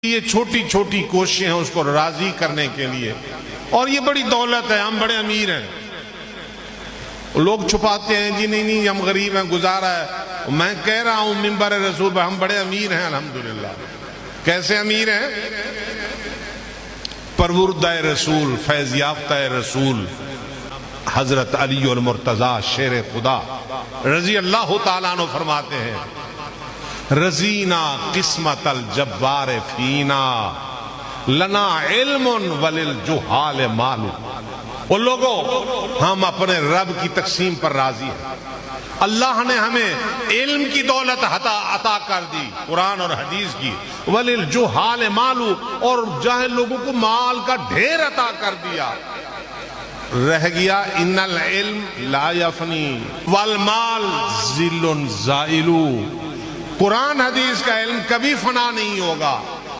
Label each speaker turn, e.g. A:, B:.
A: ये छोटी छोटी कोशिशें हैं उसको राजी करने के लिए। और ये बड़ी दौलत है, हम बड़े अमीर हैं। लोग छुपाते हैं जी नहीं नहीं हम गरीब हैं, गुजारा है। मैं कह रहा हूं मिंबर रसूल पर, हम बड़े अमीर हैं अल्हम्दुलिल्लाह। कैसे अमीर हैं? परवुर्दा रसूल, फैज याफ्ता रसूल हजरत अली और मुर्तजा शेर खुदा रजी अल्लाह ताला अन्हु फरमाते हैं, रजीना किस्मत अल जब्बार फीना लना इल्मुन वलिल जुहाल मालू। वो लोगों, हम अपने रब की तकसीम पर राजी हैं। अल्लाह ने हमें इल्म की दौलत अता कर दी, कुरान और हदीस की। वलिल जुहाल मालू, और जाहिल लोगों को माल का ढेर अता कर दिया। रह गया इन्नल इल्म ला यफनी वल माल जिल्लुन जाइलू। कुरान हदीस का इल्म कभी फना नहीं होगा,